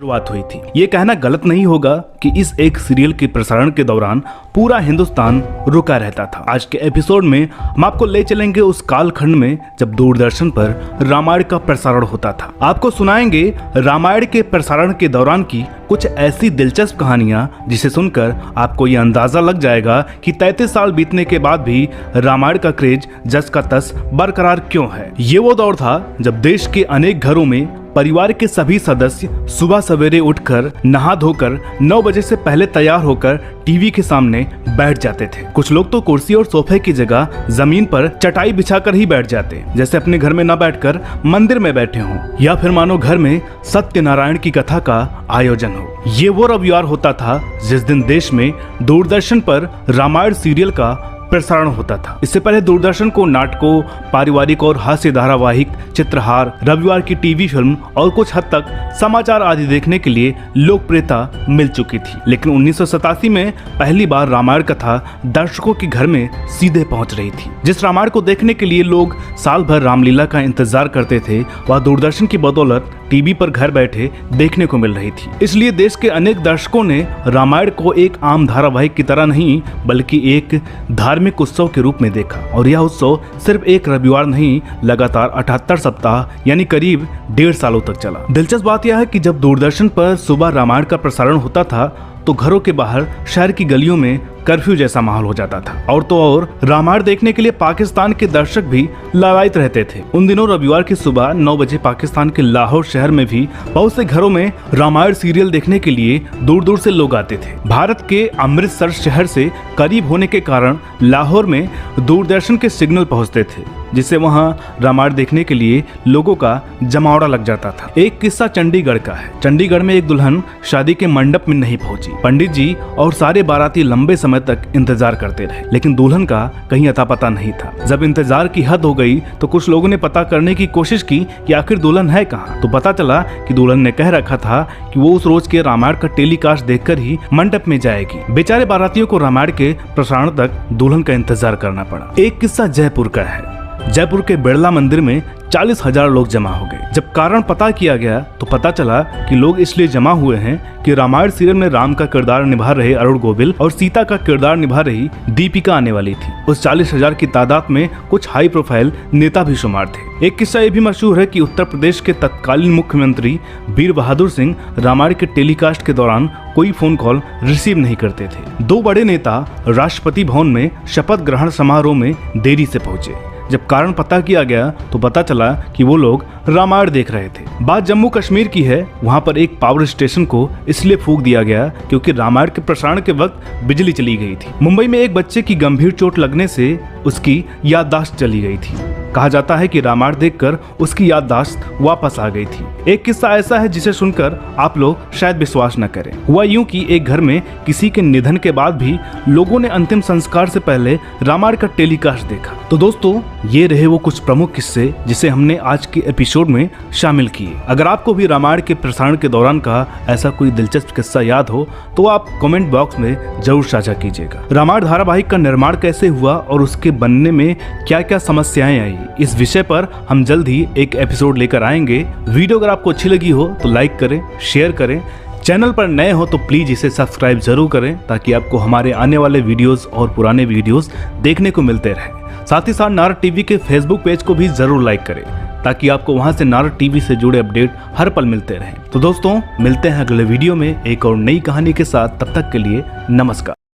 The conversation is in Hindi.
शुरुआत हुई थी। ये कहना गलत नहीं होगा कि इस एक सीरियल के प्रसारण के दौरान पूरा हिंदुस्तान रुका रहता था। आज के एपिसोड में हम आपको ले चलेंगे उस कालखंड में जब दूरदर्शन पर रामायण का प्रसारण होता था। आपको सुनाएंगे रामायण के प्रसारण के दौरान की कुछ ऐसी दिलचस्प कहानियां जिसे सुनकर आपको ये अंदाजा लग जाएगा कि 33 साल बीतने के बाद भी रामायण का क्रेज जस का तस बरकरार क्यों है। ये वो दौर था जब देश के अनेक घरों में परिवार के सभी सदस्य सुबह सवेरे उठकर नहा धोकर 9 बजे से पहले तैयार होकर टीवी के सामने बैठ जाते थे। कुछ लोग तो कुर्सी और सोफे की जगह जमीन पर चटाई बिछाकर ही बैठ जाते, जैसे अपने घर में न बैठकर मंदिर में बैठे हों, या फिर मानो घर में सत्यनारायण की कथा का आयोजन हो। ये वो रविवार होता था जिस दिन देश में दूरदर्शन पर रामायण सीरियल का प्रसारण होता था। इससे पहले दूरदर्शन को नाटकों, पारिवारिक और हास्य धारावाहिक, चित्रहार, रविवार की टीवी फिल्म और कुछ हद तक समाचार आदि देखने के लिए लोकप्रियता मिल चुकी थी। लेकिन 1987 में पहली बार रामायण कथा दर्शकों के घर में सीधे पहुंच रही थी। जिस रामायण को देखने के लिए लोग साल भर रामलीला का इंतजार करते थे, वह दूरदर्शन की बदौलत टीवी पर घर बैठे देखने को मिल रही थी। इसलिए देश के अनेक दर्शकों ने रामायण को एक आम धारावाहिक की तरह नहीं बल्कि एक धार्मिक उत्सव के रूप में देखा। और यह उत्सव सिर्फ एक रविवार नहीं, लगातार 78 सप्ताह यानी करीब 1.5 सालों तक चला। दिलचस्प बात यह है कि जब दूरदर्शन पर सुबह रामायण का प्रसारण होता था तो घरों के बाहर शहर की गलियों में कर्फ्यू जैसा माहौल हो जाता था। और तो और रामायण देखने के लिए पाकिस्तान के दर्शक भी लालायित रहते थे। उन दिनों रविवार की सुबह 9 बजे पाकिस्तान के लाहौर शहर में भी बहुत से घरों में रामायण सीरियल देखने के लिए दूर दूर से लोग आते थे। भारत के अमृतसर शहर से करीब होने के कारण लाहौर में दूरदर्शन के सिग्नल पहुंचते थे, जिससे वहां रामायण देखने के लिए लोगों का जमावड़ा लग जाता था। एक किस्सा चंडीगढ़ का है। चंडीगढ़ में एक दुल्हन शादी के मंडप में नहीं पहुंची। पंडित जी और सारे बाराती लंबे समय तक इंतजार करते रहे, लेकिन दुल्हन का कहीं अता पता नहीं था। जब इंतजार की हद हो गई तो कुछ लोगों ने पता करने की कोशिश की कि आखिर दुल्हन है कहाँ। तो पता चला कि दुल्हन ने कह रखा था कि वो उस रोज के रामायण का टेलीकास्ट देखकर ही मंडप में जाएगी। बेचारे बारातियों को रामायण के प्रसारण तक दुल्हन का इंतजार करना पड़ा। एक किस्सा जयपुर का है। जयपुर के बिड़ला मंदिर में 40,000 लोग जमा हो गए। जब कारण पता किया गया तो पता चला कि लोग इसलिए जमा हुए हैं कि रामायण सीरियल में राम का किरदार निभा रहे अरुण गोविल और सीता का किरदार निभा रही दीपिका आने वाली थी। उस 40,000 की तादाद में कुछ हाई प्रोफाइल नेता भी शुमार थे। एक किस्सा ये भी मशहूर है कि उत्तर प्रदेश के तत्कालीन मुख्यमंत्री वीर बहादुर सिंह रामायण के टेलीकास्ट के दौरान कोई फोन कॉल रिसीव नहीं करते थे। 2 बड़े नेता राष्ट्रपति भवन में शपथ ग्रहण समारोह में देरी से पहुंचे। जब कारण पता किया गया तो पता चला कि वो लोग रामायण देख रहे थे। बात जम्मू कश्मीर की है। वहां पर एक पावर स्टेशन को इसलिए फूंक दिया गया क्योंकि रामायण के प्रसारण के वक्त बिजली चली गई थी। मुंबई में एक बच्चे की गंभीर चोट लगने से उसकी याददाश्त चली गई थी। कहा जाता है कि रामायण देखकर उसकी याददाश्त वापस आ गई थी। एक किस्सा ऐसा है जिसे सुनकर आप लोग शायद विश्वास न करें। हुआ यूं कि एक घर में किसी के निधन के बाद भी लोगों ने अंतिम संस्कार से पहले रामायण का टेलीकास्ट देखा। तो दोस्तों, ये रहे वो कुछ प्रमुख किस्से जिसे हमने आज के एपिसोड में शामिल किए। अगर आपको भी रामायण के प्रसारण के दौरान का ऐसा कोई दिलचस्प किस्सा याद हो तो आप कमेंट बॉक्स में जरूर साझा कीजिएगा। रामायण धारावाहिक का निर्माण कैसे हुआ और उसके बनने में क्या क्या समस्याएं आई, इस विषय पर हम जल्द ही एक एपिसोड लेकर आएंगे। वीडियो अगर आपको अच्छी लगी हो तो लाइक करें, शेयर करें। चैनल पर नए हो तो प्लीज इसे सब्सक्राइब जरूर करें ताकि आपको हमारे आने वाले वीडियोस और पुराने वीडियोस देखने को मिलते रहें। साथ ही साथ नारद टीवी के फेसबुक पेज को भी जरूर लाइक करें ताकि आपको वहां से नारद टीवी से जुड़े अपडेट हर पल मिलते रहें। तो दोस्तों, मिलते हैं अगले वीडियो में एक और नई कहानी के साथ। तब तक के लिए नमस्कार।